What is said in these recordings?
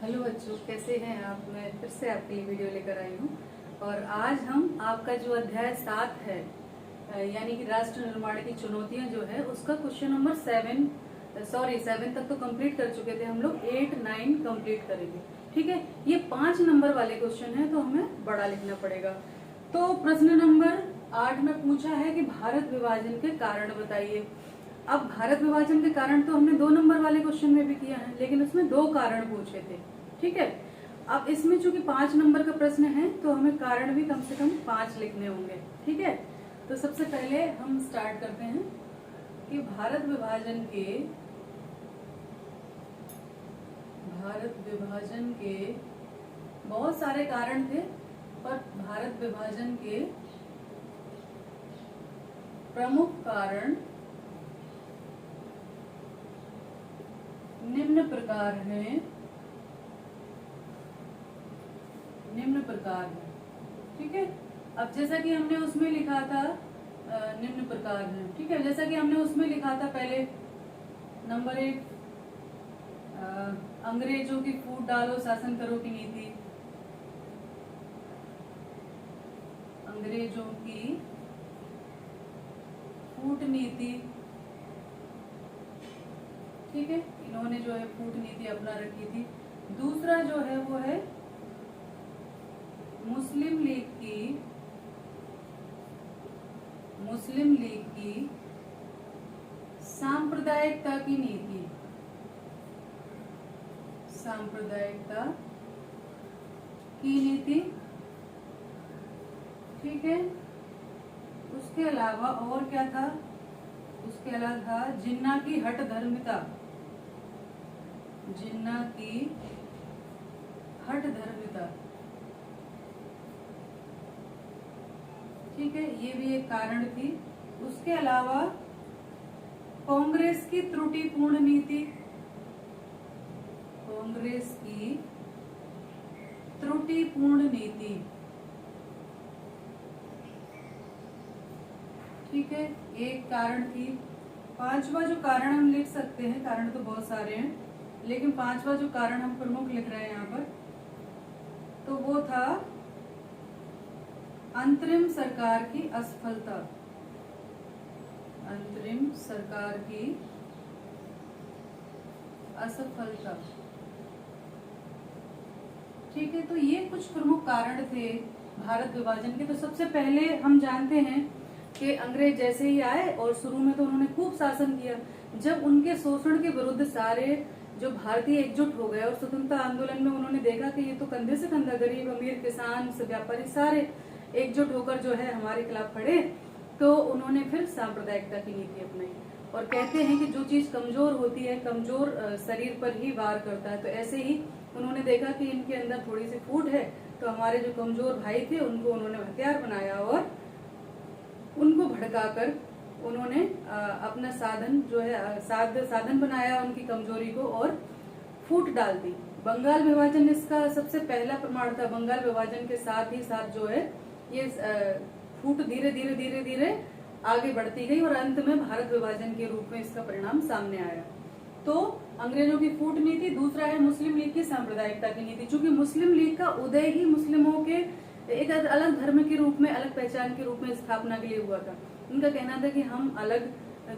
Hello बच्चों, कैसे हैं आप। मैं फिर से आपके लिए वीडियो लेकर आई हूँ और आज हम आपका जो अध्याय 7 है यानी कि राष्ट्र निर्माण की चुनौतियां जो है उसका क्वेश्चन नंबर 7 तक तो कंप्लीट कर चुके थे हम लोग। 8, 9 कंप्लीट करेंगे। ठीक है, ये 5 नंबर वाले क्वेश्चन है तो हमें बड़ा लिखना पड़ेगा। तो प्रश्न नंबर 8 में पूछा है कि भारत विभाजन के कारण बताइए। अब भारत विभाजन के कारण तो हमने 2 नंबर वाले क्वेश्चन में भी किया है, लेकिन उसमें 2 कारण पूछे थे। ठीक है, अब इसमें चूंकि 5 नंबर का प्रश्न है तो हमें कारण भी कम से कम 5 लिखने होंगे। ठीक है, तो सबसे पहले हम स्टार्ट करते हैं कि भारत विभाजन के बहुत सारे कारण थे, पर भारत विभाजन के प्रमुख कारण निम्न प्रकार है। ठीक है, अब जैसा कि हमने उसमें लिखा था निम्न प्रकार है। ठीक है, जैसा कि हमने उसमें लिखा था पहले नंबर 1 अंग्रेजों की फूट डालो शासन करो की नीति। अंग्रेजों की फूट नीति। ठीक है, इन्होंने जो है फूट नीति अपना रखी थी। दूसरा जो है वो है मुस्लिम लीग की सांप्रदायिकता की नीति। ठीक है, उसके अलावा और क्या था? उसके अलावा था जिन्ना की हठधर्मिता। ठीक है, ये भी एक कारण थी। उसके अलावा कांग्रेस की त्रुटिपूर्ण नीति। ठीक है, एक कारण थी। 5वां जो कारण हम लिख सकते हैं, कारण तो बहुत सारे हैं, लेकिन 5वां जो कारण हम प्रमुख लिख रहे हैं यहाँ पर, तो वो था अंतरिम सरकार की असफलता। ठीक है, तो ये कुछ प्रमुख कारण थे भारत विभाजन के। तो सबसे पहले हम जानते हैं कि अंग्रेज जैसे ही आए और शुरू में तो उन्होंने खूब शासन किया। जब उनके शोषण के विरुद्ध सारे जो भारतीय एकजुट हो गए और स्वतंत्रता आंदोलन में उन्होंने देखा कि ये तो कंधे से कंधा, गरीब अमीर किसान व्यापारी सारे एकजुट होकर जो है हमारे खिलाफ खड़े, तो उन्होंने फिर सांप्रदायिकता की नीति अपनाई। और कहते हैं कि जो चीज कमजोर होती है, कमजोर शरीर पर ही वार करता है। तो ऐसे ही उन्होंने देखा कि इनके अंदर थोड़ी सी फूट है, तो हमारे जो कमजोर भाई थे उनको उन्होंने हथियार बनाया और उनको भड़काकर उन्होंने अपना साधन जो है साधन बनाया उनकी कमजोरी को और फूट डाल दी। बंगाल विभाजन इसका सबसे पहला प्रमाण था। बंगाल विभाजन के साथ ही साथ जो है ये फूट धीरे धीरे आगे बढ़ती गई और अंत में भारत विभाजन के रूप में इसका परिणाम सामने आया। तो अंग्रेजों की फूट नीति। दूसरा है मुस्लिम लीग की सांप्रदायिकता की नीति। चूंकि मुस्लिम लीग का उदय ही मुस्लिमों के एक अलग धर्म के रूप में, अलग पहचान के रूप में स्थापना के लिए हुआ था। उनका कहना था कि हम अलग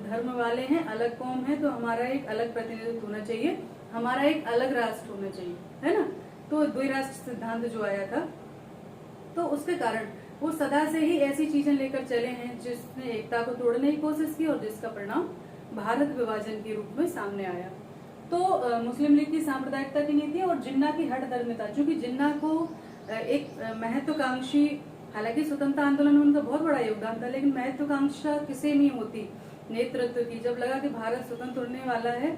धर्म वाले हैं, अलग कौम है, तो हमारा एक अलग प्रतिनिधित्व होना चाहिए, हमारा एक अलग राष्ट्र होना चाहिए, है ना। तो द्विराष्ट्र सिद्धांत जो आया था, तो उसके कारण वो सदा से ही ऐसी चीजें लेकर चले हैं जिसने एकता को तोड़ने की कोशिश की और जिसका परिणाम भारत विभाजन के रूप में सामने आया। तो मुस्लिम लीग की सांप्रदायिकता की नीति और जिन्ना की हठधर्मिता। चूंकि जिन्ना को एक महत्वाकांक्षी, हालांकि स्वतंत्रता आंदोलन में उनका बहुत बड़ा योगदान था, लेकिन महत्वाकांक्षा किसे नहीं होती नेतृत्व की। जब लगा कि भारत स्वतंत्र होने वाला है,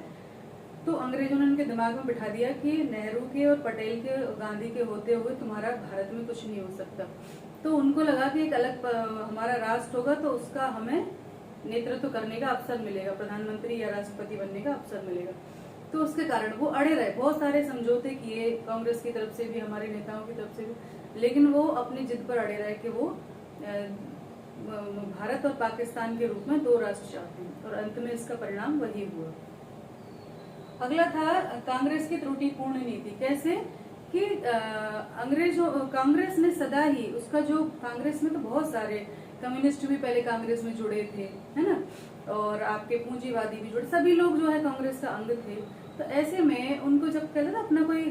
तो अंग्रेजों ने उनके दिमाग में बिठा दिया कि नेहरू के और पटेल के और गांधी के होते हुए तुम्हारा भारत में कुछ नहीं हो सकता। तो उनको लगा कि एक अलग हमारा राष्ट्र होगा तो उसका हमें नेतृत्व करने का अवसर मिलेगा, प्रधानमंत्री या राष्ट्रपति बनने का अवसर मिलेगा। तो उसके कारण वो अड़े रहे, बहुत सारे समझौते किए कांग्रेस की तरफ से भी, हमारे नेताओं की तरफ से भी, लेकिन वो अपनी जिद पर अड़े रहे कि वो भारत और पाकिस्तान के रूप में 2 राष्ट्र चाहते हैं, और अंत में इसका परिणाम वही हुआ। अगला था कांग्रेस की त्रुटिपूर्ण नीति। कैसे कि कांग्रेस ने सदा ही उसका जो, कांग्रेस में तो बहुत सारे कम्युनिस्ट भी पहले कांग्रेस में जुड़े थे, है ना, और आपके पूंजीवादी भी जुड़े, सभी लोग जो है कांग्रेस का अंग थे। तो ऐसे में उनको जब कहते ना अपना कोई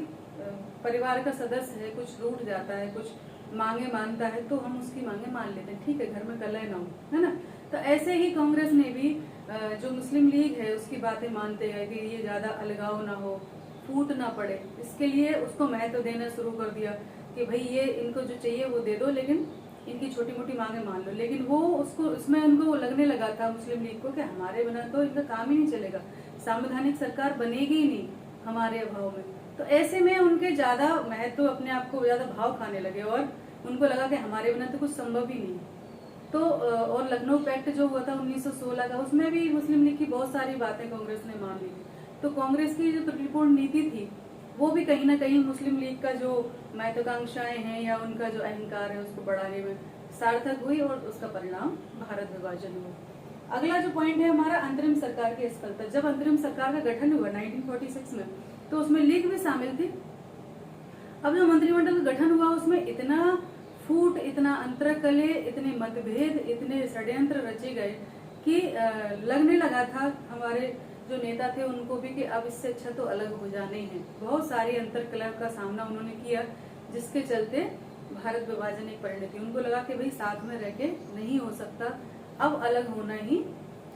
परिवार का सदस्य है, कुछ रूठ जाता है, कुछ मांगे मानता है, तो हम उसकी मांगे मान लेते हैं, ठीक है, घर में कलह ना हो, है ना। तो ऐसे ही कांग्रेस ने भी जो मुस्लिम लीग है उसकी बातें मानते हैं कि ये ज्यादा अलगाव ना हो, फूट ना पड़े, इसके लिए उसको महत्व देना शुरू कर दिया कि भाई ये इनको जो चाहिए वो दे दो, लेकिन इनकी छोटी मोटी मांगे मान लो। लेकिन वो उसको, उसमें उनको लगने लगा था मुस्लिम लीग को कि हमारे बिना तो इनका काम ही नहीं चलेगा, संवैधानिक सरकार बनेगी ही नहीं हमारे अभाव में। तो ऐसे में उनके ज्यादा महत्व, अपने आप को ज्यादा भाव खाने लगे और उनको लगा कि हमारे बिना तो कुछ संभव ही नहीं। तो और लखनऊ पैक्ट जो हुआ था 1916 का, उसमें भी मुस्लिम लीग की बहुत सारी बातें कांग्रेस ने मान ली थी। तो कांग्रेस की जो त्रुटिपूर्ण नीति थी वो भी कहीं ना कहीं मुस्लिम लीग का जो महत्वाकांक्षाएं हैं या उनका जो अहंकार है उसको बढ़ाने में सार्थक हुई और उसका परिणाम भारत विभाजन हुआ। अगला जो पॉइंट है हमारा, अंतरिम सरकार की असफलता। जब अंतरिम सरकार का गठन हुआ 1946 में, तो उसमें लीग भी शामिल थी। अब जो मंत्रिमंडल का गठन हुआ उसमें इतना फूट, इतना अंतरकले, इतने मतभेद, इतने षड्यंत्र रचे गए कि लगने लगा था हमारे जो नेता थे उनको भी कि अब इससे अच्छा तो अलग हो जाने हैं। बहुत सारी अंतरकलह का सामना उन्होंने किया, जिसके चलते भारत विभाजन एक परिणति। उनको लगा कि भाई साथ में रह के नहीं हो सकता, अब अलग होना ही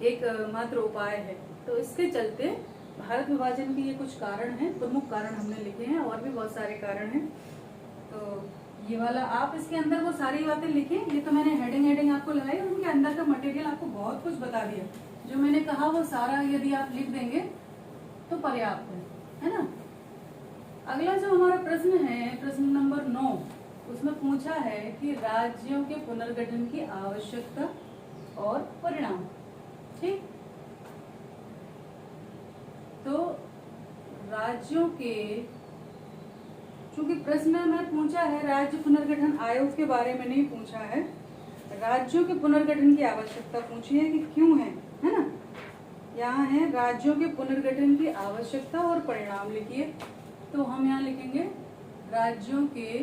एक मात्र उपाय है। तो इसके चलते भारत विभाजन के ये कुछ कारण हैं, प्रमुख कारण हमने लिखे हैं, और भी बहुत सारे कारण हैं। तो ये वाला आप इसके अंदर वो सारी बातें लिखें। ये तो मैंने हेडिंग आपको लगाई, उनके अंदर का मटेरियल आपको बहुत कुछ बता दिया। जो मैंने कहा वो सारा यदि आप लिख देंगे तो पर्याप्त है ना। अगला जो हमारा प्रश्न है, प्रश्न नंबर 9, उसमें पूछा है कि राज्यों के पुनर्गठन की आवश्यकता और परिणाम। ठीक, तो राज्यों के, चूंकि प्रश्न में पूछा है राज्य पुनर्गठन आयोग के बारे में नहीं पूछा है, राज्यों के पुनर्गठन की आवश्यकता पूछी है कि क्यों है ना। यहाँ है राज्यों के पुनर्गठन की आवश्यकता और परिणाम लिखिए। तो हम यहाँ लिखेंगे राज्यों के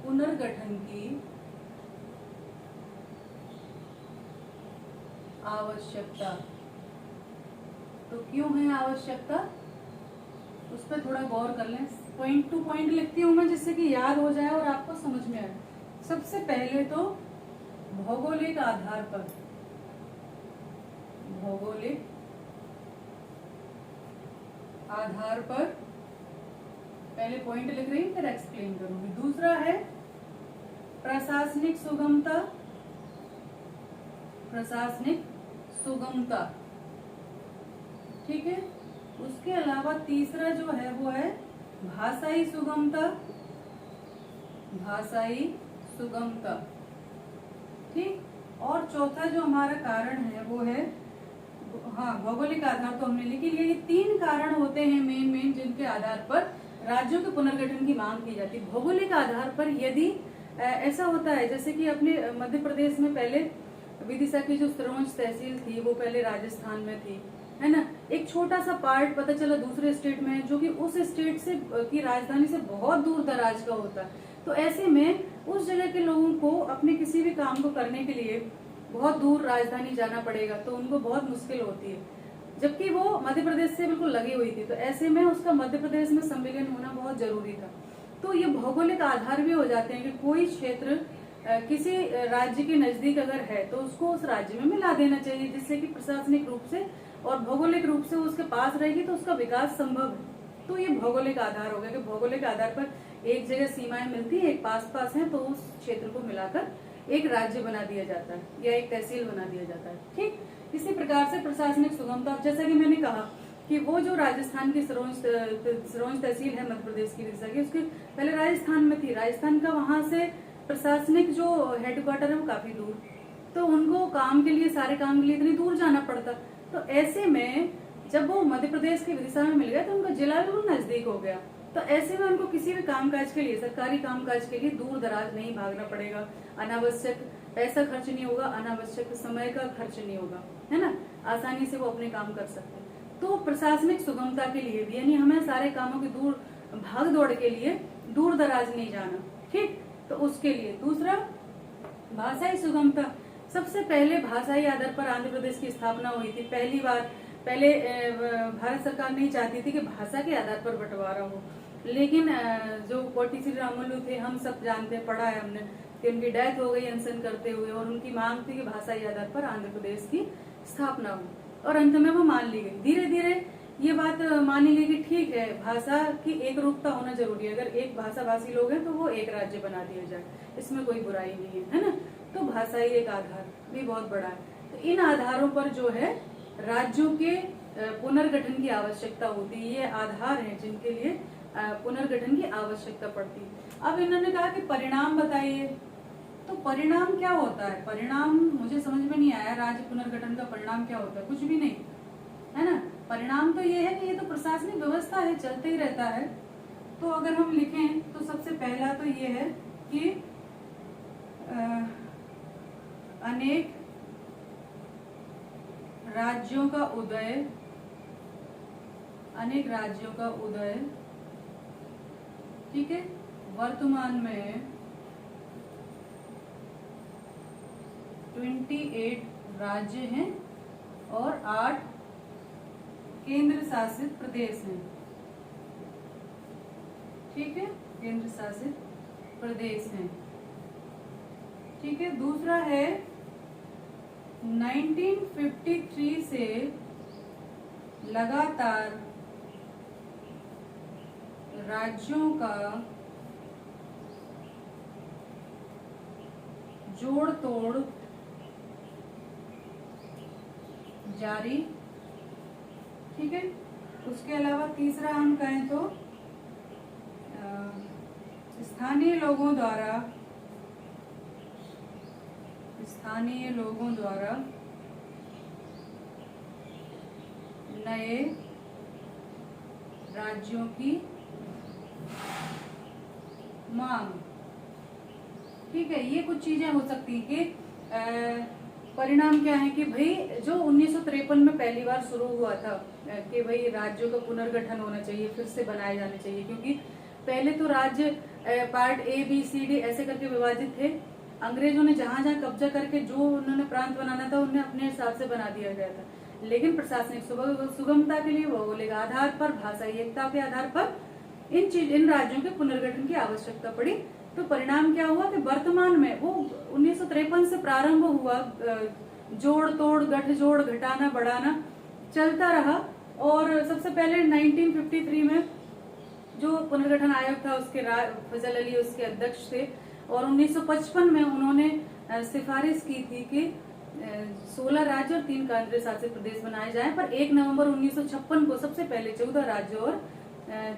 पुनर्गठन की आवश्यकता। तो क्यों है आवश्यकता, उस पर थोड़ा गौर कर लें। पॉइंट टू पॉइंट लिखती हूँ मैं, जिससे कि याद हो जाए और आपको समझ में आए। सबसे पहले तो भौगोलिक आधार पर, भौगोलिक आधार पर पहले पॉइंट लिख रही हूँ, फिर एक्सप्लेन करूंगी। दूसरा है प्रशासनिक सुगमता, प्रशासनिक सुगमता, ठीक है। उसके अलावा तीसरा जो है वो है भाषाई सुगमता, भाषाई सुगमता, ठीक। और चौथा जो हमारा कारण है वो है, हाँ, भौगोलिक आधार तो हमने लिखी लिया। ये 3 कारण होते हैं मेन जिनके आधार पर राज्यों के पुनर्गठन की मांग की जाती है। भौगोलिक आधार पर यदि ऐसा होता है, जैसे कि अपने मध्य प्रदेश में पहले विदिशा की जो सिरोंज तहसील थी वो पहले राजस्थान में थी, है ना। एक छोटा सा पार्ट पता चला दूसरे स्टेट में है, जो कि उस स्टेट से की राजधानी से बहुत दूर दराज का होता है। तो ऐसे में उस जगह के लोगों को अपने किसी भी काम को करने के लिए बहुत दूर राजधानी जाना पड़ेगा, तो उनको बहुत मुश्किल होती है, जबकि वो मध्य प्रदेश से बिल्कुल लगी हुई थी। तो ऐसे में उसका मध्य प्रदेश में सम्मिलन होना बहुत जरूरी था। तो ये भौगोलिक आधार भी हो जाते हैं कि कोई क्षेत्र किसी राज्य के नजदीक अगर है तो उसको उस राज्य में मिला देना चाहिए, जिससे कि प्रशासनिक रूप से और भौगोलिक रूप से उसके पास रहेगी तो उसका विकास संभव है। तो ये भौगोलिक आधार हो गया कि भौगोलिक आधार पर एक जगह सीमाएं मिलती है, एक पास है, तो उस क्षेत्र को मिलाकर एक राज्य बना दिया जाता है या एक तहसील बना दिया जाता है, ठीक। इसी प्रकार से प्रशासनिक सुगमता, जैसा कि मैंने कहा कि वो जो राजस्थान की सिरोंज तहसील है मध्य प्रदेश की विदिशा की, उसके पहले राजस्थान में थी। राजस्थान का वहां से प्रशासनिक जो हेडक्वार्टर है वो काफी दूर, तो उनको काम के लिए, सारे काम के लिए इतनी दूर जाना पड़ता। तो ऐसे में जब वो मध्य प्रदेश की विदिशा में मिल गया तो उनका जिला बिल्कुल नजदीक हो गया। तो ऐसे में उनको किसी भी कामकाज के लिए, सरकारी कामकाज के लिए दूर दराज नहीं भागना पड़ेगा, अनावश्यक पैसा खर्च नहीं होगा, अनावश्यक समय का खर्च नहीं होगा, है ना। आसानी से वो अपने काम कर सकते हैं। तो प्रशासनिक सुगमता के लिए भी, यानी हमें सारे कामों की दूर भाग दौड़ के लिए दूर दराज नहीं जाना, ठीक। तो उसके लिए दूसरा भाषाई सुगमता। सबसे पहले भाषाई आधार पर आंध्र प्रदेश की स्थापना हुई थी पहली बार। पहले भारत सरकार नहीं चाहती थी कि भाषा के आधार पर बंटवारा हो, लेकिन जो पोटी श्री रामुलु थे, हम सब जानते, पढ़ा है हमने कि उनकी डेथ हो गई अनशन करते हुए, और उनकी मांग थी कि भाषाई आधार पर आंध्र प्रदेश की स्थापना हो, और अंत में वो मान ली गई। धीरे धीरे ये बात मानी गई कि ठीक है, भाषा की एक रूपता होना जरूरी है, अगर एक भाषा भाषी लोग हैं तो वो एक राज्य बना दिया जाए, इसमें कोई बुराई नहीं है ना। तो भाषाई एक आधार भी बहुत बड़ा है। तो इन आधारों पर जो है राज्यों के पुनर्गठन की आवश्यकता होती है। ये आधार है जिनके लिए पुनर्गठन की आवश्यकता पड़ती है। अब इन्होंने कहा कि परिणाम बताइए, तो परिणाम क्या होता है? परिणाम मुझे समझ में नहीं आया, राज्य पुनर्गठन का परिणाम क्या होता है? कुछ भी नहीं, है ना। परिणाम तो ये है कि ये तो प्रशासनिक व्यवस्था है, चलते ही रहता है। तो अगर हम लिखें तो सबसे पहला तो ये है कि अनेक राज्यों का उदय, अनेक राज्यों का उदय, ठीक है। वर्तमान में 28 राज्य हैं और 8 केंद्र शासित प्रदेश हैं, ठीक है, केंद्र शासित प्रदेश हैं, ठीक है। दूसरा है 1953 से लगातार राज्यों का जोड़ तोड़ जारी, ठीक है। उसके अलावा तीसरा हम कहें तो स्थानीय लोगों द्वारा नए राज्यों की मांग, ठीक है। ये कुछ चीजें हो सकती है कि परिणाम क्या है कि भाई जो 1953 में पहली बार शुरू हुआ था कि भाई राज्यों का पुनर्गठन होना चाहिए, फिर से बनाए जाने चाहिए, क्योंकि पहले तो राज्य part A B C D ऐसे करके विभाजित थे। अंग्रेजों ने जहां जहां कब्जा करके जो उन्होंने प्रांत बनाना था उन्हें अपने हिसाब से बना दिया गया था, लेकिन प्रशासनिक सुगमता के लिए, भौगोलिक आधार पर, भाषाई एकता के आधार पर इन राज्यों के पुनर्गठन की आवश्यकता पड़ी। तो परिणाम क्या हुआ कि वर्तमान में वो 1953 से प्रारंभ हुआ, जोड़ तोड़, गठजोड़, घटाना, बढ़ाना चलता रहा। और सबसे पहले 1953 में जो पुनर्गठन आयोग था उसके फजल अली उसके अध्यक्ष थे, और 1955 में उन्होंने सिफारिश की थी कि 16 राज्य और 3 केंद्र शासित प्रदेश बनाए जाएं, पर 1 नवंबर 1956 को सबसे पहले 14 राज्य और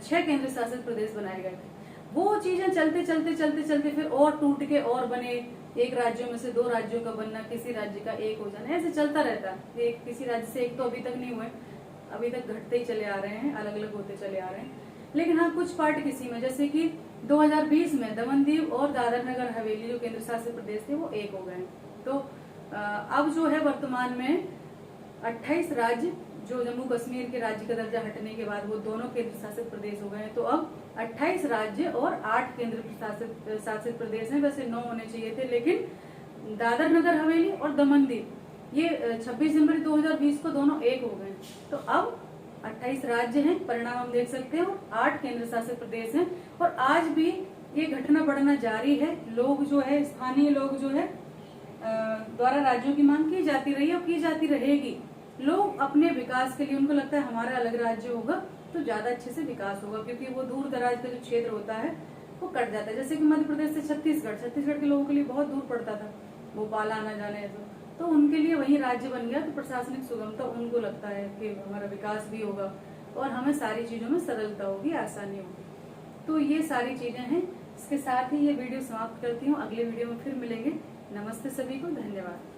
6 केंद्र शासित प्रदेश बनाए गए थे। वो चीजें चलते चलते चलते चलते फिर और टूट के और बने, एक राज्यों में से 2 राज्यों का बनना, किसी राज्य का एक हो जाना, ऐसे चलता रहता है। एक किसी राज्य से एक तो अभी तक नहीं हुए, अभी तक घटते ही चले आ रहे हैं, अलग अलग होते चले आ रहे हैं। लेकिन हाँ, कुछ पार्ट किसी में, जैसे कि 2020 में दमन दीव और दादर नगर हवेली जो केंद्र शासित प्रदेश थे वो एक हो गए। तो अब जो है वर्तमान में 28 राज्य, जो जम्मू कश्मीर के राज्य का दर्जा हटने के बाद वो दोनों केंद्र शासित प्रदेश हो गए हैं। तो अब 28 राज्य और 8 केंद्र शासित प्रदेश हैं। वैसे 9 होने चाहिए थे, लेकिन दादर नगर हवेली और दमन दीव ये 26 जनवरी 2020 को दोनों एक हो गए। तो अब 28 राज्य हैं, परिणाम हम देख सकते हैं, और 8 केंद्र शासित प्रदेश हैं। और आज भी ये घटना बढ़ना जारी है। लोग जो है, स्थानीय लोग जो है द्वारा राज्यों की मांग की जाती रही और की जाती रहेगी। लोग अपने विकास के लिए, उनको लगता है हमारा अलग राज्य होगा तो ज्यादा अच्छे से विकास होगा, क्योंकि वो दूर दराज का जो क्षेत्र होता है वो कट जाता है। जैसे कि मध्य प्रदेश से छत्तीसगढ़ के लोगों के लिए बहुत दूर पड़ता था, भोपाल आना जाना है, तो उनके लिए वही राज्य बन गया। तो प्रशासनिक सुगमता उनको लगता है कि हमारा विकास भी होगा और हमें सारी चीजों में सरलता होगी, आसानी होगी। तो ये सारी चीजें हैं। इसके साथ ही ये वीडियो समाप्त करती हूँ, अगले वीडियो में फिर मिलेंगे। नमस्ते सभी को, धन्यवाद।